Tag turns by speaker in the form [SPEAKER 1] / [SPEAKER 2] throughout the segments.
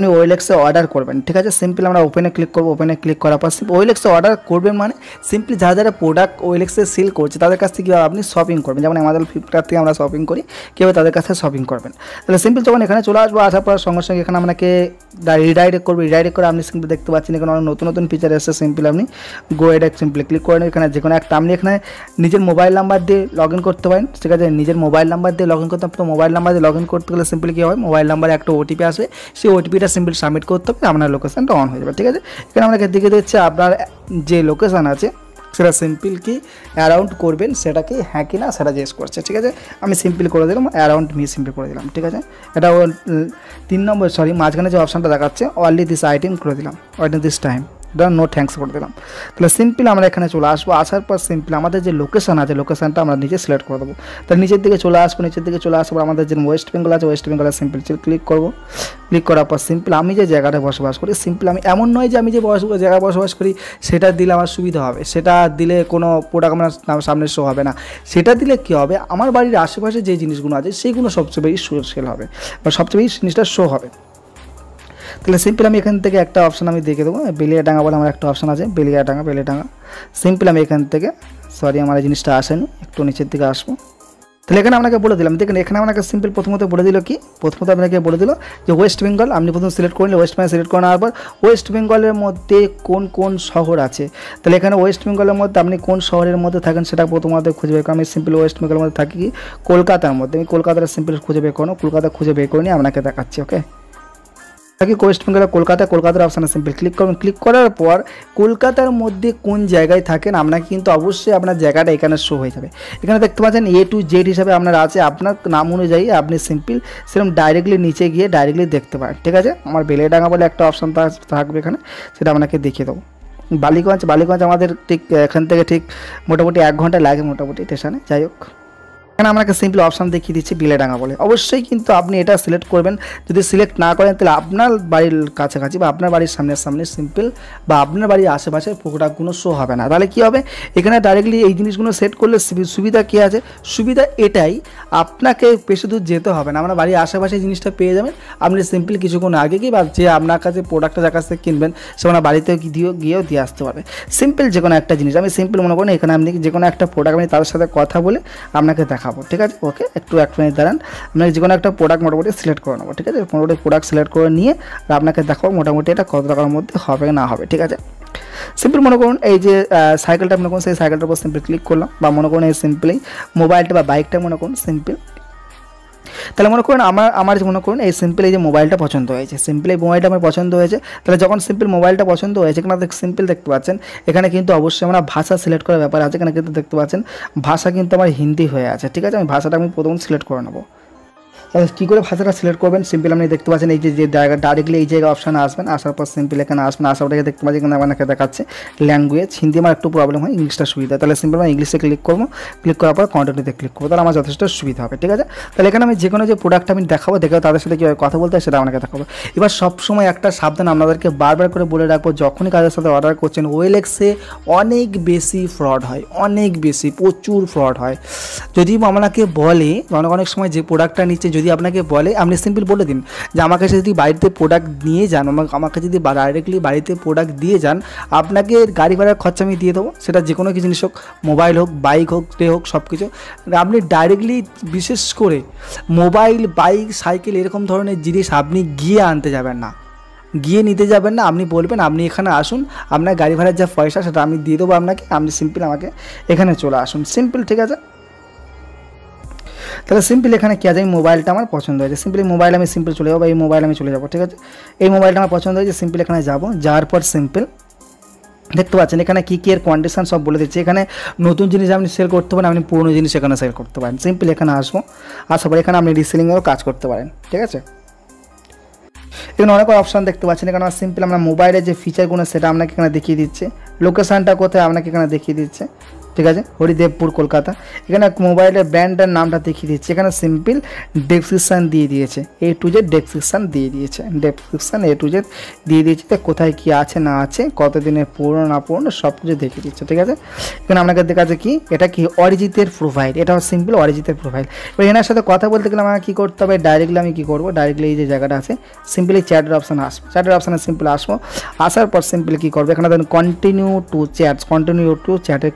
[SPEAKER 1] আপনি ওএলএক্সে অর্ডার করবেন, ঠিক আছে। সিম্পল আমরা ওপেনে ক্লিক করবো, ওপেনে ক্লিক করার পর ওএলএক্সে অর্ডার করবেন মানে সিম্পলি যারা যারা প্রোডাক্ট ওএলএক্সে সেল করছে তাদের কাছ থেকে কীভাবে আপনি শপিং করবেন, যেমন আমাদের ফ্লিপকার্ট থেকে আমরা শপিং করি, কীভাবে তাদের কাছে শপিং করবেন। তাহলে সিম্পল যখন এখানে চলে আসবো, আসার পর সঙ্গে সঙ্গে এখানে আপনাকে রিডাইরেক্ট করবো। রিডাইরেক্ট করে আপনি সিম্পল দেখতে পাচ্ছেন এখানে অনেক নতুন নতুন ফিচার এসেছে। সিম্পল আপনি গো এডাইরেক্ট সিম্পলি ক্লিক করেন, এখানে যে কোনো একটা আপনি এখানে নিজের মোবাইল নাম্বার দিয়ে লগ ইন করতে পারেন, ঠিক আছে। নিজের মোবাইল নাম্বার দিয়ে লগ ইন করতে হবে। তো মোবাইল নাম্বার দিয়ে লগ ইন করতে গেলে সিম্পলি কী হয়, মোবাইল নাম্বারে একটা ওটিপি আসবে, সেই ওটিপিটা সিম্পল সাবমিট করতে হবে, আপনার লোকেশানটা অন হয়ে যাবে, ঠিক আছে। এখানে আপনাকে দেখে দিচ্ছে আপনার যে লোকেশান আছে সেটা সিম্পল কি অ্যারাউন্ড করবেন, সেটা কি হ্যাঁ কি না সেটা জিজ্ঞেস করছে, ঠিক আছে। আমি সিম্পল করে দিলাম অ্যারাউন্ড মি সিম্পল করে দিলাম, ঠিক আছে। এটা 3 নম্বর মাঝখানে যে অপশানটা দেখাচ্ছে অনলি দিস আইটেম করে দিলাম, only this time no thanks করে দিলাম। তাহলে সিম্পল আমরা এখানে চলে আসবো। আসার পর সিম্পল আমাদের যে লোকেশান আছে লোকেশানটা আমরা নিচে সিলেক্ট করে দেবো। তাহলে নিচের দিকে চলে আসবো, নিচের দিকে চলে আসবো আমাদের যে ওয়েস্ট বেঙ্গল আছে ওয়েস্ট বেঙ্গলে সিম্পল ক্লিক করবো। ক্লিক করার পর সিম্পল আমি যে জায়গাটায় বসবাস করি, সিম্পল আমি এমন নয় যে আমি যে জায়গায় বসবাস করি সেটা দিলে আমার সুবিধা হবে, সেটা দিলে কোনো প্রোডাক্ট আমার সামনে শো হবে না। সেটা দিলে কী হবে, আমার বাড়ির আশেপাশে যে জিনিসগুলো আছে সেইগুলো সবচেয়ে বেশি সেল হবে বা সবচেয়ে বেশি জিনিসটা শো হবে। তাহলে সিম্পল আমি এখান থেকে একটা অপশান আমি দেখে দেবো, বেলিয়াডাঙ্গা বলে আমার একটা অপশান আছে, বেলিয়াডাঙ্গা। সিম্পল আমি এখান থেকে আমার এই জিনিসটা আসেনি, একটু নিচের দিকে আসবো। তাহলে এখানে আপনাকে বলে দিলাম, দেখেন এখানে আপনাকে সিম্পল প্রথমত বলে দিল কি, প্রথমত আপনাকে বলে দিল যে ওয়েস্ট বেঙ্গল। আপনি প্রথম সিলেক্ট করলে ওয়েস্ট বেঙ্গল সিলেক্ট করার পর ওয়েস্ট বেঙ্গলের মধ্যে কোন কোন শহর আছে। তাহলে এখানে ওয়েস্ট বেঙ্গলের মধ্যে আপনি কোন শহরের মধ্যে থাকেন সেটা প্রথমত খুঁজে বের করেন। আমি সিম্পল ওয়েস্ট বেঙ্গলের মধ্যে থাকি কি কলকাতার মধ্যে, আমি কলকাতাটা সিম্পল খুঁজে বের করো, কলকাতা খুঁজে বের করে নিয়ে আপনাকে দেখাচ্ছি, ওকে। থাকি ওয়েস্ট বেঙ্গলের কলকাতার অপশানে সিম্পল ক্লিক করবেন। ক্লিক করার পর কলকাতার মধ্যে কোন জায়গায় থাকেন আপনাকে কিন্তু অবশ্যই আপনার জায়গাটা এখানে শো হয়ে যাবে। এখানে দেখতে পাচ্ছেন A to Z হিসাবে আপনার আছে, আপনার নাম অনুযায়ী আপনি সিম্পল সেরকম ডাইরেক্টলি নিচে গিয়ে ডাইরেক্টলি দেখতে পারেন, ঠিক আছে। আমার বেলিয়াডাঙ্গা বলে একটা অপশান থাকবে এখানে, সেটা আপনাকে দেখিয়ে দেবো। বালিগঞ্জ আমাদের ঠিক এখান থেকে ঠিক মোটামুটি 1 ঘন্টা লাগে মোটামুটি স্টেশনে, যাই হোক। এখানে আপনাকে সিম্পল অপশান দেখিয়ে দিচ্ছি বেলিয়াডাঙ্গা বলে। অবশ্যই কিন্তু আপনি এটা সিলেক্ট করবেন, যদি সিলেক্ট না করেন তাহলে আপনার বাড়ির কাছাকাছি বা আপনার বাড়ির সামনে সিম্পল বা আপনার বাড়ির আশেপাশে প্রোডাক্টগুলো শো হবে না। তাহলে কী হবে, এখানে ডাইরেক্টলি এই জিনিসগুলো সেট করলে সুবিধা কী আছে, সুবিধা এটাই আপনাকে বেশি দূর যেতে হবে না, আপনার বাড়ির আশেপাশে জিনিসটা পেয়ে যাবেন। আপনি সিম্পল কিছুক্ষণ আগে কি বা যে আপনার কাছে প্রোডাক্টটা যার কাছ থেকে কিনবেন সে আপনার বাড়িতে গিয়েও দিয়ে আসতে পারবে। সিম্পল যে কোনো একটা জিনিস আমি সিম্পল মনে করেন এখানে আপনি যে কোনো একটা প্রোডাক্ট আমি তাদের সাথে কথা বলে আপনাকে দেখাবো, ঠিক আছে। ওকে, একটু 1 মিনিট দাঁড়ান, আপনাকে যে কোনো একটা প্রোডাক্ট মোটামুটি সিলেক্ট করে নেবো, ঠিক আছে। মোটামুটি প্রোডাক্ট সিলেক্ট করে নিয়ে আর আপনাকে দেখাবো মোটামুটি এটা কত টাকার মধ্যে হবে না হবে, ঠিক আছে। সিম্পল মনে করুন এই যে সাইকেলটা মনে করুন, সেই সাইকেলটার উপর সিম্পল ক্লিক করলাম, বা মনে করুন এই সিম্পলি মোবাইলটা বা বাইকটা মনে করুন সিম্পল। তাহলে মনে করুন আমার মনে করুন এই সিম্পল এই যে মোবাইলটা পছন্দ হয়েছে, সিম্পল এই মোবাইলটা আমার পছন্দ হয়েছে। তাহলে যখন সিম্পল মোবাইলটা পছন্দ হয়েছে এখানে সিম্পল দেখতে পাচ্ছেন এখানে কিন্তু অবশ্যই আমরা ভাষা সিলেক্ট করার ব্যাপার আছে। এখানে কিন্তু দেখতে পাচ্ছেন ভাষা কিন্তু আমার হিন্দি হয়ে আছে, ঠিক আছে। আমি ভাষাটা প্রথম সিলেক্ট করে নেবো। তাহলে কী করে ভাষাটা সিলেক্ট করবেন, সিম্পল আপনি দেখতে পাচ্ছেন এই যে জায়গা ডাইরেক্টলি এই জায়গায় অপশানে আসবেন, আসার পর সিম্পল এখানে আসবেন, আসার পর দেখতে পাচ্ছি এখানে আপনাকে দেখাচ্ছে ল্যাঙ্গুয়েজ হিন্দি, আমার একটু প্রবলেম হয়, ইংলিশটা সুবিধা। তাহলে সিম্পল আমি ইংলিশে ক্লিক করবো, ক্লিক করার পর কন্টিনিউতে ক্লিক করবো, তাহলে আমার যথেষ্ট সুবিধা হবে, ঠিক আছে। তাহলে এখানে আমি যে কোনো যে প্রোডাক্টটা আমি দেখাবো তাদের সাথে কীভাবে কথা বলতে হয় সেটা আপনাকে দেখাবো। এবার সবসময় একটা সাবধান আপনাদেরকে বারবার করে বলে রাখবো, যখনই কাজের সাথে অর্ডার করছেন ওএলএক্সে অনেক বেশি ফ্রড হয়, অনেক বেশি প্রচুর ফ্রড হয়। যদি আপনাকে বলে অনেক সময় যে প্রোডাক্টটা নিচ্ছে যদি আপনাকে বলে, আপনি সিম্পল বলে দিন যে আমার কাছে যদি বাড়িতে প্রোডাক্ট নিয়ে যান, আমাকে যদি ডাইরেক্টলি বাড়িতে প্রোডাক্ট দিয়ে যান আপনাকে গাড়ি ভাড়ার খরচা আমি দিয়ে দেবো, সেটা যে কোনো কিছু জিনিস হোক, মোবাইল হোক, বাইক হোক, ট্রে হোক, সব কিছু। আপনি ডাইরেক্টলি বিশেষ করে মোবাইল, বাইক, সাইকেল এরকম ধরনের জিনিস আপনি গিয়ে আনতে যাবেন না, গিয়ে নিতে যাবেন না। আপনি বলবেন আপনি এখানে আসুন, আপনার গাড়ি ভাড়ার যা পয়সা সেটা আমি দিয়ে দেবো আপনাকে, আপনি সিম্পল আমাকে এখানে চলে আসুন, সিম্পল, ঠিক আছে। তাহলে সিম্পল এখানে কী আছে, এই মোবাইলটা আমার পছন্দ হয়েছে, সিম্পল এই মোবাইল আমি সিম্পল চলে যাবো, এই মোবাইল আমি চলে যাবো, ঠিক আছে। এই মোবাইলটা আমার পছন্দ হয়েছে, সিম্পল এখানে যাবো, যাওয়ার পর সিম্পল দেখতে পাচ্ছেন এখানে কী এর কন্ডিশন সব বলে দিচ্ছে। এখানে নতুন জিনিস আপনি সেল করতে পারেন, আপনি পুরনো জিনিস এখানে সেল করতে পারেন। সিম্পল এখানে আসবো, আসার পর এখানে আপনি রিসেলিংয়েরও কাজ করতে পারেন, ঠিক আছে। এখানে অনেক অপশান দেখতে পাচ্ছেন, এখানে সিম্পল আমরা মোবাইলের যে ফিচারগুলো সেটা আপনাকে এখানে দেখিয়ে দিচ্ছে, লোকেশানটা কোথায় আপনাকে এখানে দেখিয়ে দিচ্ছে, ঠিক আছে, হরিদেবপুর কলকাতা। এখানে মোবাইলের ব্র্যান্ডের নামটা দেখিয়ে দিচ্ছে, এখানে সিম্পল ডেসক্রিপশান দিয়ে দিয়েছে, A to Z ডেসক্রিপশান দিয়ে দিয়েছে, ডেসক্রিপশান A to Z দিয়ে দিয়েছে, কোথায় কী আছে না আছে, কতদিনের পুরনো না পুরনো সব কিছু দেখিয়ে দিচ্ছে। ঠিক আছে, এখানে আপনাকে দেখা যাচ্ছে কি এটা কি অরিজিতের প্রোফাইল, এটা সিম্পল অরিজিতের প্রোফাইল। এবার এনার সাথে কথা বলতে গেলে আমাকে কী করতে হবে, ডাইরেক্টলি আমি কী করবো, ডাইরেক্টলি এই যে জায়গাটা আছে সিম্পলি চ্যাটের অপশানে আসবো, চ্যাটের অপশানে সিম্পল আসবো, আসার পর সিম্পলি কী করবো, এখানে ধরুন কন্টিনিউ টু চ্যাটে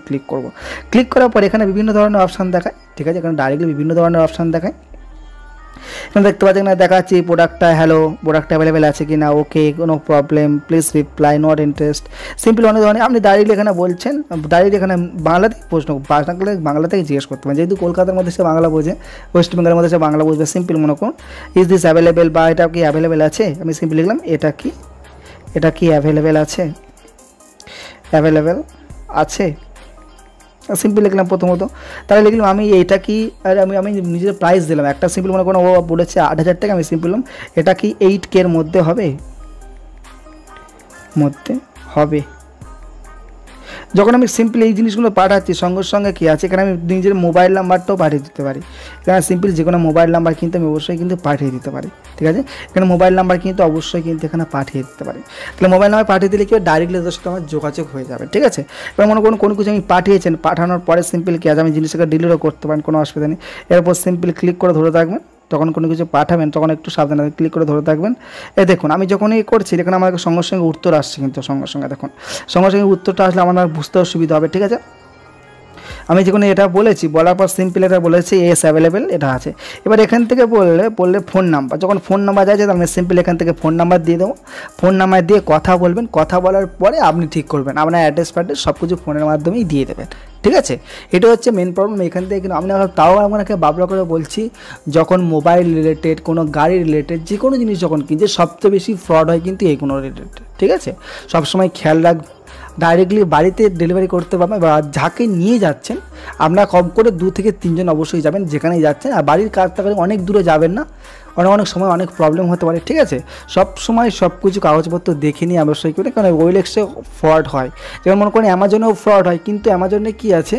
[SPEAKER 1] ক্লিক করবো। ক্লিক করার পর এখানে বিভিন্ন ধরনের অপশান দেখায়। ঠিক আছে, এখানে ডাইরেক্টলি বিভিন্ন ধরনের অপশান দেখায়। এখানে দেখতে পাচ্ছি এখানে দেখাচ্ছি প্রোডাক্টটা, হ্যালো প্রোডাক্ট অ্যাভেলেবেল আছে কি না, ওকে কোনো problem, please reply, not interest, simple অনেক ধরনের। আপনি ডাইরেক্টলি এখানে বলছেন, ডাইরেক্টলি এখানে বাংলাতেই প্রশ্ন বাংলা থেকে জিজ্ঞেস করতে পারেন, যেহেতু কলকাতার মধ্যে সে বাংলা বোঝে, ওয়েস্ট বেঙ্গলের মধ্যে সে বাংলা বুঝবে। সিম্পল মনে করুন ইজ দিস অ্যাভেলেবেল, বা এটা কি অ্যাভেলেবেল আছে, আমি সিম্পল লিখলাম এটা কি অ্যাভেলেবেল আছে, অ্যাভেলেবেল আছে, সিম্পল লিখলাম প্রথমত। তাহলে লিখলাম আমি এইটা কি, আর আমি নিজের প্রাইস দিলাম একটা, সিম্পল মনে করুন ও বলেছে 8,000 টাকা, আমি সিম্পল বললাম এটা কি 8K এর মধ্যে হবে। যখন আমি সিম্পল এই জিনিসগুলো পাঠাচ্ছি সঙ্গে সঙ্গে কী আছে, এখানে আমি নিজের মোবাইল নাম্বারটাও পাঠিয়ে দিতে পারি। এখানে সিম্পল যে কোনো মোবাইল নাম্বার কিন্তু আমি অবশ্যই কিন্তু পাঠিয়ে দিতে পারি। ঠিক আছে, এখানে মোবাইল নাম্বার কিন্তু অবশ্যই কিন্তু এখানে পাঠিয়ে দিতে পারি। তাহলে মোবাইল নাম্বার পাঠিয়ে দিলে কি ডাইরেক্টলি তাদের সাথে আমার যোগাযোগ হয়ে যাবে। ঠিক আছে, এবার মনে করুন কোনো কিছু আমি পাঠিয়েছেন, পাঠানোর পরে সিম্পল কী আছে, আমি জিনিসটাকে ডিলিটও করতে পারেন, কোনো অসুবিধা নেই। এরপর সিম্পল ক্লিক করে ধরে থাকবেন, তখন কোনো কিছু পাঠাবেন তখন একটু সাবধানে ক্লিক করে ধরে থাকবেন। দেখুন আমি যখনই করছি এখানে আমাকে সঙ্গে সঙ্গে উত্তর আসছে, কিন্তু সঙ্গে সঙ্গে দেখুন সঙ্গে সঙ্গে উত্তরটা আসলে আমার বুঝতে অসুবিধা হবে। ঠিক আছে, আমি যখন এটা বলেছি, বলার পর সিম্পল এটা বলেছি এস অ্যাভেলেবেল এটা আছে। এবার এখান থেকে বললে ফোন নাম্বার, যখন ফোন নাম্বার যাচ্ছে তাহলে আমি সিম্পল এখান থেকে ফোন নাম্বার দিয়ে দেবো। ফোন নাম্বার দিয়ে কথা বলবেন, কথা বলার পরে আপনি ঠিক করবেন, আপনার অ্যাড্রেস ফ্যাড্রেস সব কিছু ফোনের মাধ্যমেই দিয়ে দেবেন। ঠিক আছে, এটা হচ্ছে মেন প্রবলেম এখান থেকে। কিন্তু আমি তাও আপনাকে বাবলা করে বলছি, যখন মোবাইল রিলেটেড, কোনো গাড়ি রিলেটেড, যে কোনো জিনিস যখন কিনছে সবচেয়ে বেশি ফ্রড হয় কিন্তু এই কোনো রিলেটেড। ঠিক আছে, সবসময় খেয়াল রাখ, ডাইরেক্টলি বাড়িতে ডেলিভারি করতে পারবেন, বা যাকে নিয়ে যাচ্ছেন আপনারা কম করে 2 থেকে 3 জন অবশ্যই যাবেন যেখানেই যাচ্ছেন। আর বাড়ির কাজ থাকলে অনেক দূরে যাবেন না, অনেক সময় অনেক প্রবলেম হতে পারে। ঠিক আছে, সব সময় সব কিছু কাগজপত্র দেখে নিয়ে অবশ্যই করে, কারণ ওয়েলেক্সে ফ্রড হয়। যেমন মনে করেন অ্যামাজনেও ফ্রড হয়, কিন্তু অ্যামাজনে কী আছে,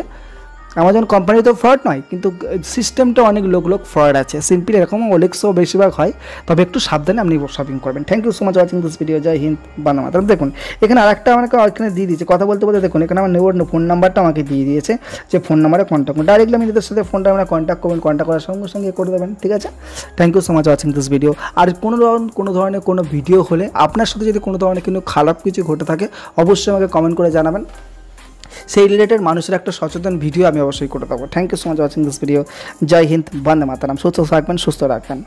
[SPEAKER 1] অ্যামাজন কোম্পানি তো ফ্রড নয়, কিন্তু সিস্টেমটা অনেক লোক ফ্রড আছে। সিম্পল এরকম ওলেক্সও বেশিরভাগ হয়, তবে একটু সাবধানে আপনি শপিং করবেন। Thank you so much watching this video. Jai Hind, Vande Mataram. দেখুন এখানে আরেকটা আমাকে এখানে দিয়ে দিয়েছে, কথা বলতে দেখুন এখানে আমার নেওয়ার ফোন নাম্বারটা আমাকে দিয়ে দিয়েছে, যে ফোন নাম্বারে কন্ট্যাক্ট করুন। ডাইরেক্টলি আমি তাদের সাথে ফোনটা আমরা কন্ট্যাক্ট করবেন, কন্ট্যাক্ট করার সঙ্গে সঙ্গে করে দেবেন। ঠিক আছে, thank you so much watching this video. আর কোনো ধরনের কোনো ভিডিও হলে, আপনার সাথে যদি কোনো ধরনের কোনো খারাপ কিছু ঘটে থাকে অবশ্যই আমাকে কমেন্ট করে জানাবেন, সেই রিলেটেড মানুষের একটা সচেতন ভিডিও আমি অবশ্যই করে দেবো। Thank you so much watching this video. Jai Hind, Vande Mataram. সুস্থ থাকবেন, সুস্থ রাখবেন।